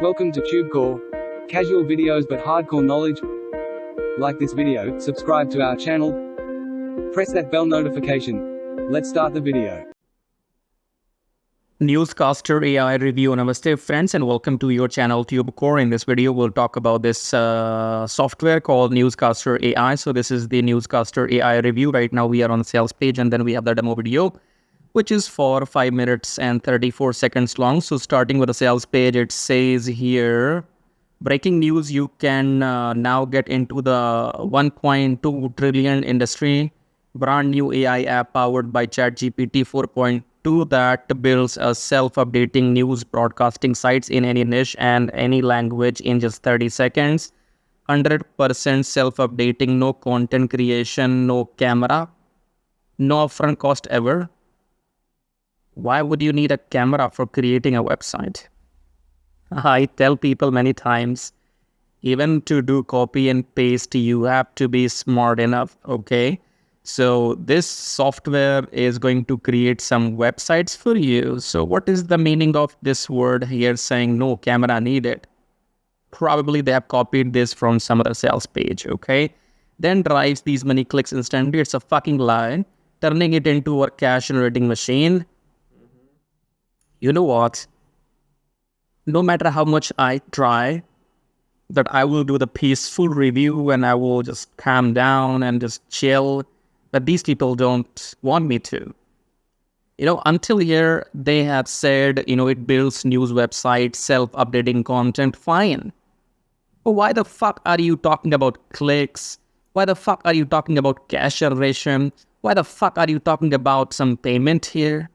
Welcome to TubeCore. Casual videos but hardcore knowledge. Like this video, subscribe to our channel, press that bell notification. Let's start the video. NewsCaster AI review. Namaste friends and welcome to your channel TubeCore. In this video we'll talk about this software called NewsCaster AI. So this is the NewsCaster AI review. Right now we are on the sales page and then we have the demo video, which is for 5 minutes and 34 seconds long. So starting with the sales page, it says here, breaking news, you can now get into the 1.2 trillion industry. Brand new AI app powered by ChatGPT 4.2 that builds a self-updating news broadcasting sites in any niche and any language in just 30 seconds. 100% self-updating, no content creation, no camera, no upfront cost ever. Why would you need a camera for creating a website? I tell people many times, even to do copy and paste, you have to be smart enough, okay? So this software is going to create some websites for you. So what is the meaning of this word here saying no camera needed? Probably they have copied this from some other sales page, okay? Then drives these many clicks instantly. It's a fucking lie. Turning it into a cash generating machine. You know what? No matter how much I try, that I will do the peaceful review and I will just calm down and just chill, but these people don't want me to. Until here, they have said, it builds news websites, self-updating content, fine. But why the fuck are you talking about clicks? Why the fuck are you talking about cash generation? Why the fuck are you talking about some payment here?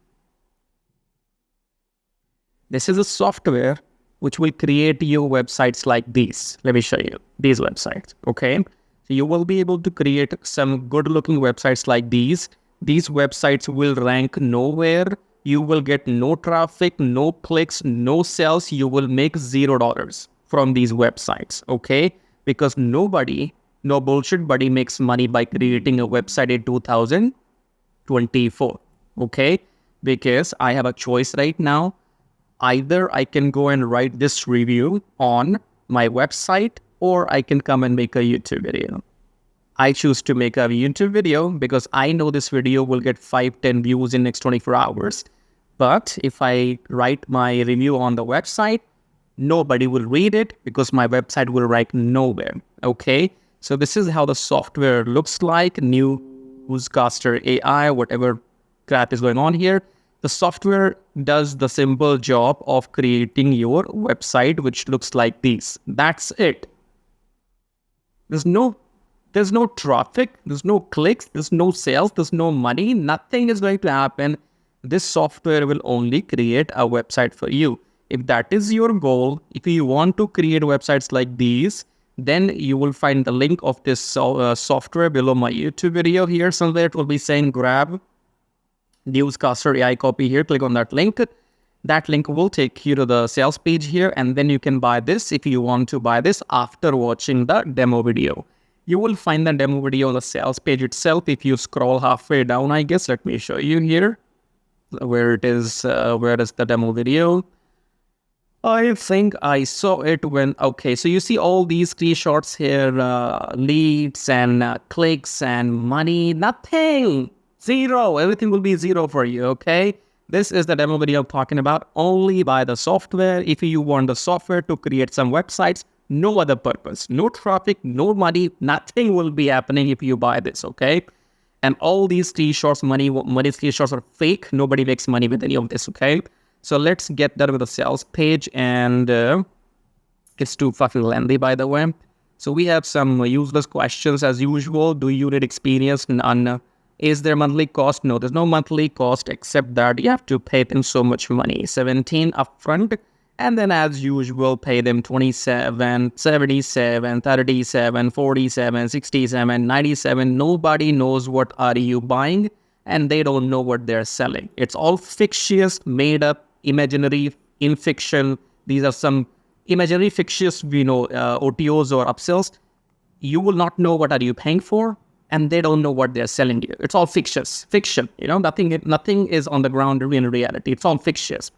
This is a software which will create your websites like these. Let me show you these websites, okay? So you will be able to create some good looking websites like these. These websites will rank nowhere. You will get no traffic, no clicks, no sales. You will make $0 from these websites, okay? Because nobody, no bullshit buddy makes money by creating a website in 2024, okay? Because I have a choice right now. Either I can go and write this review on my website or I can come and make a YouTube video. I choose to make a YouTube video because I know this video will get 5-10 views in next 24 hours. But if I write my review on the website, nobody will read it because my website will rank nowhere. Okay, so this is how the software looks like. NewsCaster AI, whatever crap is going on here. The software does the simple job of creating your website, which looks like this. That's it. There's no traffic, there's no clicks, there's no sales, there's no money. Nothing is going to happen. This software will only create a website for you. If that is your goal, if you want to create websites like these, then you will find the link of this software below my YouTube video here. Somewhere it will be saying grab NewsCaster AI copy here. Click on that link. That link will take you to the sales page here, and then you can buy this if you want to buy this after watching the demo video. You will find the demo video on the sales page itself. If you scroll halfway down, I guess, let me show you here where it is. Where is the demo video? I think I saw it when, okay, so you see all these screenshots here, leads and clicks and money, nothing. Zero. Everything will be zero for you, okay? This is the demo video I'm talking about. Only buy the software. If you want the software to create some websites, no other purpose. No traffic, no money, nothing will be happening if you buy this, okay? And all these screenshots, money screenshots are fake. Nobody makes money with any of this, okay? So let's get done with the sales page, and it's too fucking lengthy, by the way. So we have some useless questions as usual. Do you need experience? None. Is there monthly cost? No, there's no monthly cost except that you have to pay them so much money, 17 upfront, and then as usual pay them 27, 77, 37, 47, 67, 97. Nobody knows what are you buying and they don't know what they're selling. It's all fictitious, made up, imaginary, in fiction. These are some imaginary fictitious, otos or upsells. You will not know what are you paying for, and they don't know what they're selling you. It's all fiction, nothing is on the ground in reality. It's all fictitious.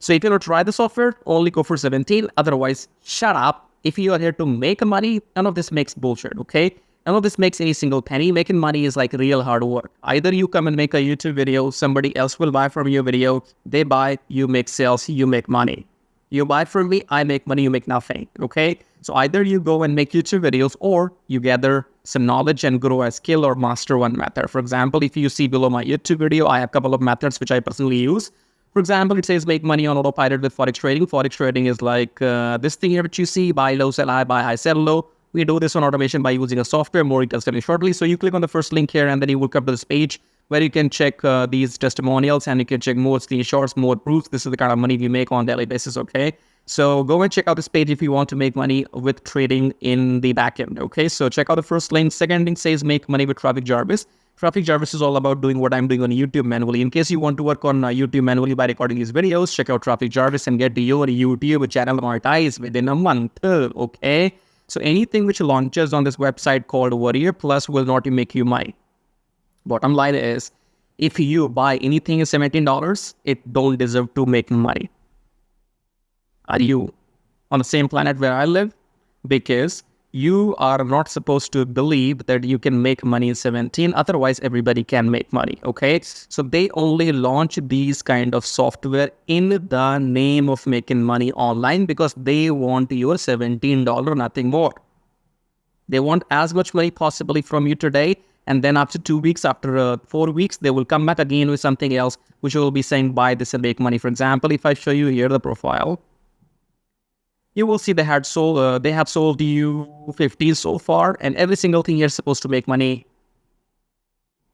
So if you want to try the software, only go for 17. Otherwise, shut up. If you are here to make money, none of this makes bullshit, okay? None of this makes any single penny. Making money is like real hard work. Either you come and make a YouTube video, somebody else will buy from your video, they buy, you make sales, you make money. You buy from me, I make money, you make nothing, okay? So either you go and make YouTube videos or you gather some knowledge and grow a skill or master one method. For example, if you see below my YouTube video, I have a couple of methods which I personally use. For example, it says make money on autopilot with Forex trading. Forex trading is like this thing here which you see, buy low, sell high, buy high, sell low. We do this on automation by using a software. More details coming shortly. So you click on the first link here and then you will come to this page where you can check these testimonials and you can check more screenshots, more proofs. This is the kind of money we make on a daily basis, okay? So go and check out this page if you want to make money with trading in the backend, okay? So check out the first link. Second link says make money with Traffic Jarvis. Traffic Jarvis is all about doing what I'm doing on YouTube manually. In case you want to work on YouTube manually by recording these videos, check out Traffic Jarvis and get your YouTube channel monetized within a month, okay? So anything which launches on this website called Warrior Plus will not make you money. Bottom line is, if you buy anything at $17, it don't deserve to make money. Are you on the same planet where I live? Because you are not supposed to believe that you can make money in 17. Otherwise, everybody can make money, okay? So they only launch these kind of software in the name of making money online because they want your $17, nothing more. They want as much money possibly from you today. And then after 2 weeks, after 4 weeks, they will come back again with something else, which will be saying, buy this and make money. For example, if I show you here the profile, you will see they have sold you 50 so far, and every single thing you're supposed to make money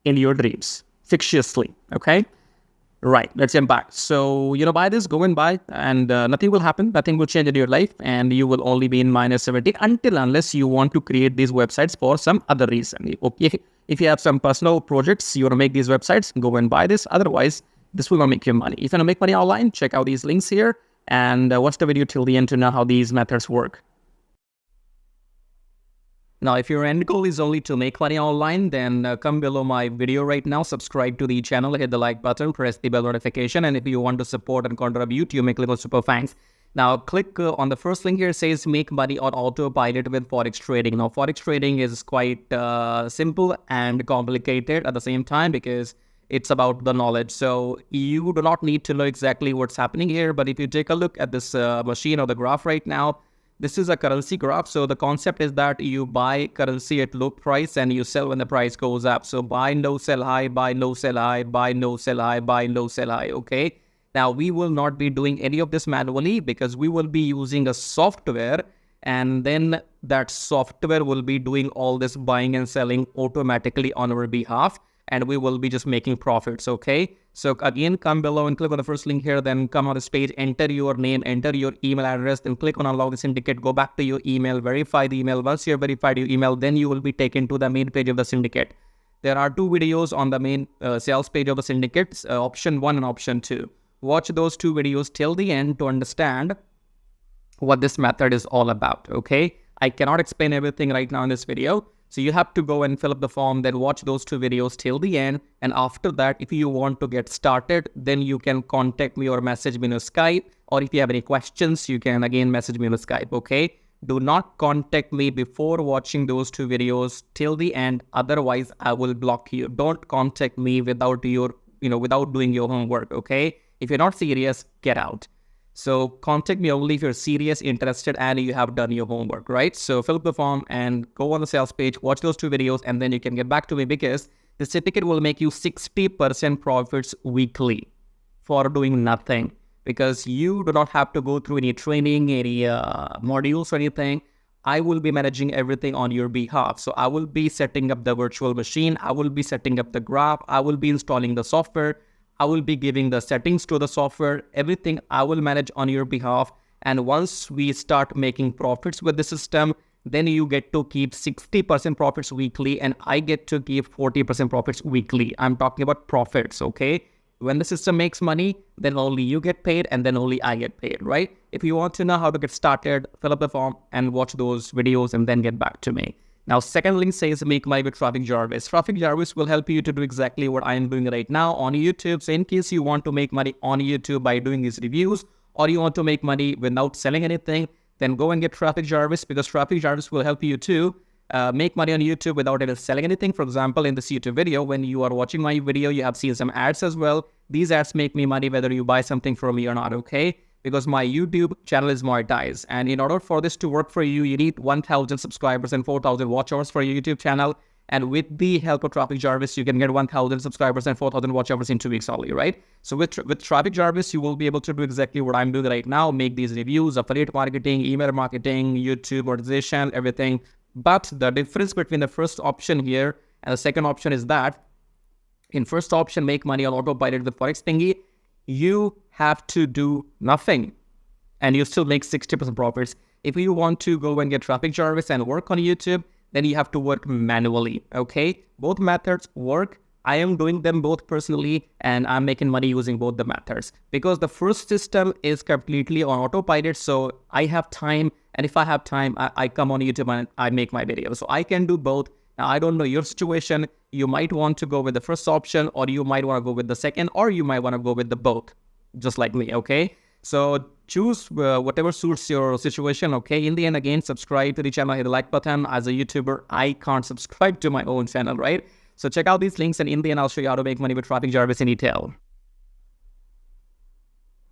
in your dreams, fictiously, okay? Right, let's jump back. So, buy this, go and buy, and nothing will happen, nothing will change in your life, and you will only be in minus 17 unless you want to create these websites for some other reason. Okay, if you have some personal projects, you want to make these websites, go and buy this. Otherwise, this will not make you money. If you want to make money online, check out these links here. And watch the video till the end to know how these methods work. Now, if your end goal is only to make money online, then come below my video right now, subscribe to the channel, hit the like button, press the bell notification, and if you want to support and contribute, you may click on super thanks. Now, click on the first link here, says make money on autopilot with Forex trading. Now, Forex trading is quite simple and complicated at the same time because it's about the knowledge. So you do not need to know exactly what's happening here. But if you take a look at this machine or the graph right now, this is a currency graph. So the concept is that you buy currency at low price and you sell when the price goes up. So buy low, sell high, buy low, sell high, buy low, sell high, buy low, sell high. Okay. Now we will not be doing any of this manually because we will be using a software, and then that software will be doing all this buying and selling automatically on our behalf. And we will be just making profits, okay? So again, come below and click on the first link here, then come on this page, enter your name, enter your email address, then click on unlock the syndicate, go back to your email, verify the email. Once you've verified your email, then you will be taken to the main page of the syndicate. There are 2 videos on the main sales page of the syndicate, option 1 and option 2. Watch those 2 videos till the end to understand what this method is all about, okay? I cannot explain everything right now in this video. So you have to go and fill up the form, then watch those 2 videos till the end. And after that, if you want to get started, then you can contact me or message me on Skype. Or if you have any questions, you can again message me on Skype, okay? Do not contact me before watching those 2 videos till the end. Otherwise, I will block you. Don't contact me without without doing your homework, okay? If you're not serious, get out. So contact me only if you're serious, interested, and you have done your homework, right? So fill up the form and go on the sales page, watch those 2 videos, and then you can get back to me because the certificate will make you 60% profits weekly for doing nothing because you do not have to go through any training, any modules or anything. I will be managing everything on your behalf. So I will be setting up the virtual machine. I will be setting up the graph. I will be installing the software. I will be giving the settings to the software, everything I will manage on your behalf. And once we start making profits with the system, then you get to keep 60% profits weekly and I get to keep 40% profits weekly. I'm talking about profits, okay? When the system makes money, then only you get paid and then only I get paid, right? If you want to know how to get started, fill up the form and watch those videos and then get back to me. Now, second link says make money with Traffic Jarvis. Traffic Jarvis will help you to do exactly what I am doing right now on YouTube. So in case you want to make money on YouTube by doing these reviews or you want to make money without selling anything, then go and get Traffic Jarvis, because Traffic Jarvis will help you to make money on YouTube without even selling anything. For example, in this YouTube video, when you are watching my video, you have seen some ads as well. These ads make me money whether you buy something from me or not, okay? Because my YouTube channel is monetized. And in order for this to work for you, you need 1,000 subscribers and 4,000 watch hours for your YouTube channel. And with the help of Traffic Jarvis, you can get 1,000 subscribers and 4,000 watch hours in 2 weeks only, right? So with Traffic Jarvis, you will be able to do exactly what I'm doing right now, make these reviews, affiliate marketing, email marketing, YouTube monetization, everything. But the difference between the first option here and the second option is that in first option, make money on autopilot with Forex Thingy, you have to do nothing and you still make 60% profits. If you want to go and get Traffic Jarvis and work on YouTube, then you have to work manually, okay? Both methods work. I am doing them both personally and I'm making money using both the methods because the first system is completely on autopilot. So I have time, and if I have time, I come on YouTube and I make my videos. So I can do both. Now, I don't know your situation. You might want to go with the first option, or you might want to go with the second, or you might want to go with the both, just like me, okay? So choose whatever suits your situation, okay? In the end, again, subscribe to the channel, hit the like button. As a YouTuber, I can't subscribe to my own channel, right? So check out these links, and in the end, I'll show you how to make money with Traffic Jarvis in detail.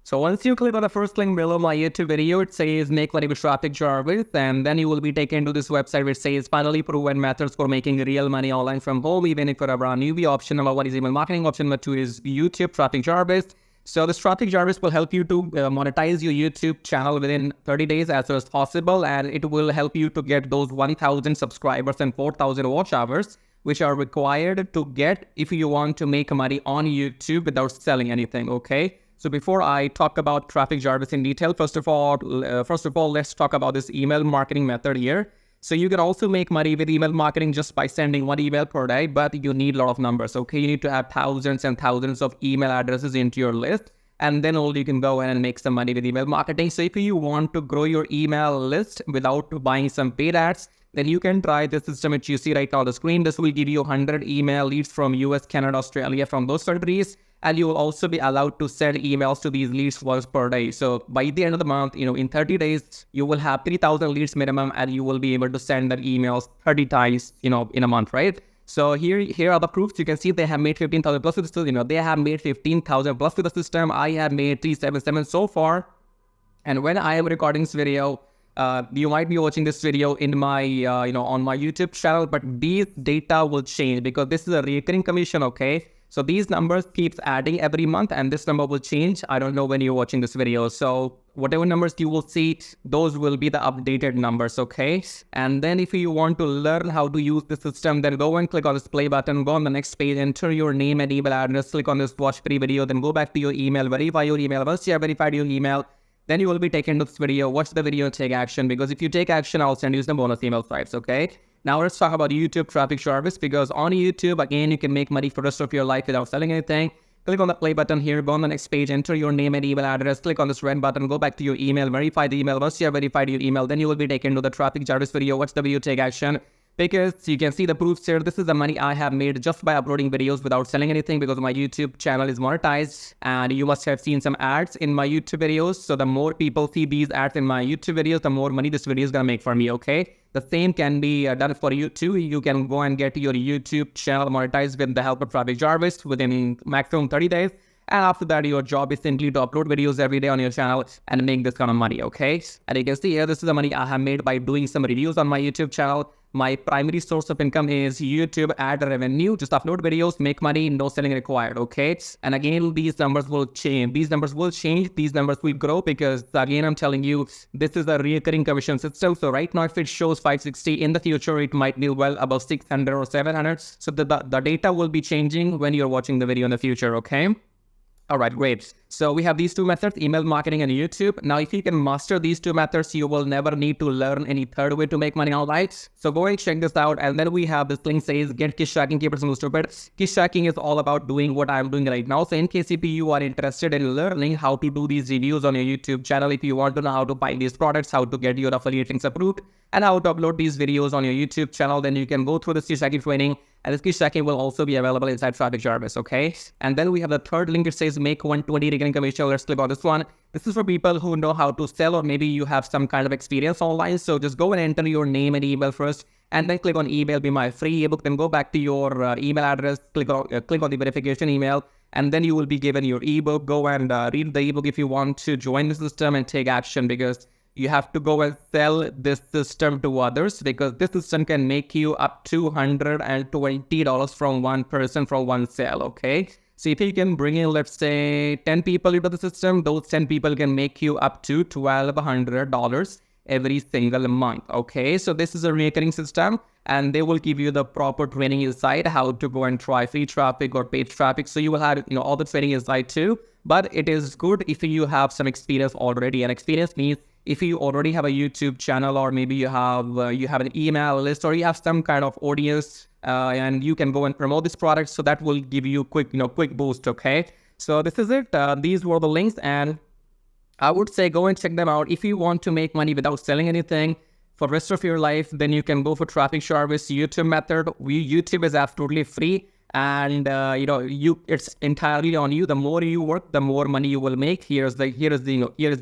So once you click on the first link below my YouTube video, it says make money with Traffic Jarvis, and then you will be taken to this website which says finally proven methods for making real money online from home, even if you're a brand newbie. Option number 1 is email marketing. Option number 2 is YouTube Traffic Jarvis. So this Traffic Jarvis will help you to monetize your YouTube channel within 30 days as soon as possible, and it will help you to get those 1,000 subscribers and 4,000 watch hours, which are required to get if you want to make money on YouTube without selling anything, okay? So before I talk about Traffic Jarvis in detail, first of all, let's talk about this email marketing method here. So you can also make money with email marketing just by sending 1 email per day, but you need a lot of numbers, okay? You need to have thousands and thousands of email addresses into your list, and then only you can go in and make some money with email marketing. So if you want to grow your email list without buying some paid ads, then you can try this system which you see right now on the screen. This will give you 100 email leads from US, Canada, Australia, from those countries. And you will also be allowed to send emails to these leads once per day. So by the end of the month, in 30 days, you will have 3,000 leads minimum, and you will be able to send that emails 30 times, in a month, right? So here are the proofs. You can see they have made 15,000 plus with the system. They have made 15,000 plus with the system. I have made 377 so far. And when I am recording this video, you might be watching this video in my, on my YouTube channel, but these data will change because this is a recurring commission, okay? So these numbers keeps adding every month, and this number will change. I don't know when you're watching this video. So whatever numbers you will see, those will be the updated numbers, okay? And then if you want to learn how to use the system, then go and click on this play button, go on the next page, enter your name and email address, click on this watch free video, then go back to your email, verify your email. Once you have verified your email, then you will be taken to this video. Watch the video and take action, because if you take action, I'll send you some bonus email stripes, okay? Now let's talk about YouTube Traffic Jarvis, because on YouTube, again, you can make money for the rest of your life without selling anything. Click on the play button here, go on the next page, enter your name and email address, click on this red button, go back to your email, verify the email. Once you have verified your email, then you will be taken to the Traffic Jarvis video. Watch the video, take action. Because you can see the proofs here. This is the money I have made just by uploading videos without selling anything, because my YouTube channel is monetized, and you must have seen some ads in my YouTube videos. So the more people see these ads in my YouTube videos, the more money this video is gonna make for me, okay? The same can be done for you too. You can go and get your YouTube channel monetized with the help of Traffic Jarvis within maximum 30 days. And after that, your job is simply to upload videos every day on your channel and make this kind of money, okay? And you can see here, this is the money I have made by doing some reviews on my YouTube channel. My primary source of income is YouTube ad revenue. Just upload videos, make money, no selling required, okay? And again, these numbers will change. These numbers will change. These numbers will grow, because again, I'm telling you, this is a recurring commission system. So right now, if it shows 560, in the future, it might be well above 600 or 700. So the data will be changing when you're watching the video in the future, okay? All right, great. So we have these two methods, email marketing and YouTube. Now, if you can master these two methods, you will never need to learn any third way to make money online. So go and check this out. And then we have this link says, get Kiss Tracking, keep it simple, stupid. Kiss Tracking is all about doing what I'm doing right now. So in case if you are interested in learning how to do these reviews on your YouTube channel, if you want to know how to buy these products, how to get your affiliate links approved, and how to upload these videos on your YouTube channel, then you can go through this Kiss Tracking training. and this key stacking will also be available inside Traffic Jarvis, okay? And then we have the third link. It says make 120 recurring commission. Let's click on this one. This is for people who know how to sell, or maybe you have some kind of experience online. So just go and enter your name and email first, and then click on email be my free ebook. Then go back to your email address, click on the verification email, and then you will be given your ebook. Go and read the ebook if you want to join the system and take action, because you have to go and sell this system to others, because this system can make you up to $120 from one person from one sale, okay? So if you can bring in, let's say, 10 people into the system, those 10 people can make you up to $1,200 every single month, okay? So this is a recurring system, and they will give you the proper training inside how to go and try free traffic or paid traffic. So you will have, all the training inside too. But it is good if you have some experience already. And experience means if you already have a YouTube channel, or maybe you have an email list, or you have some kind of audience, and you can go and promote this product. So that will give you quick boost, okay? So this is it. These were the links, and I would say go and check them out. If you want to make money without selling anything for the rest of your life, then you can go for Traffic Jarvis YouTube method. YouTube is absolutely free, and it's entirely on you. The more you work, the more money you will make. Here is the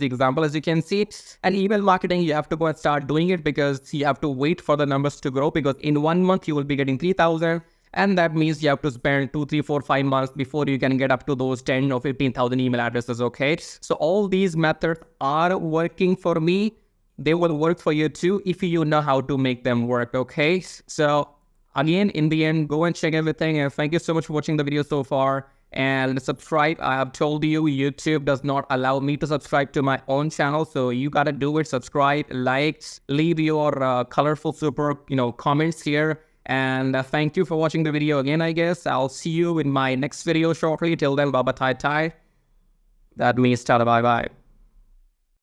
example, as you can see. And email marketing, you have to go and start doing it, because you have to wait for the numbers to grow, because in 1 month you will be getting 3,000. And that means you have to spend 2, 3, 4, 5 months before you can get up to those 10 or 15,000 email addresses, okay? So all these methods are working for me. They will work for you too if you know how to make them work, okay? So again, in the end, go and check everything. And thank you so much for watching the video so far. And subscribe. I have told you, YouTube does not allow me to subscribe to my own channel. So you got to do it. Subscribe, like, leave your colorful, super, comments here. And thank you for watching the video again, I guess. I'll see you in my next video shortly. Till then, bye-bye, tai-tai. That means tada, bye-bye.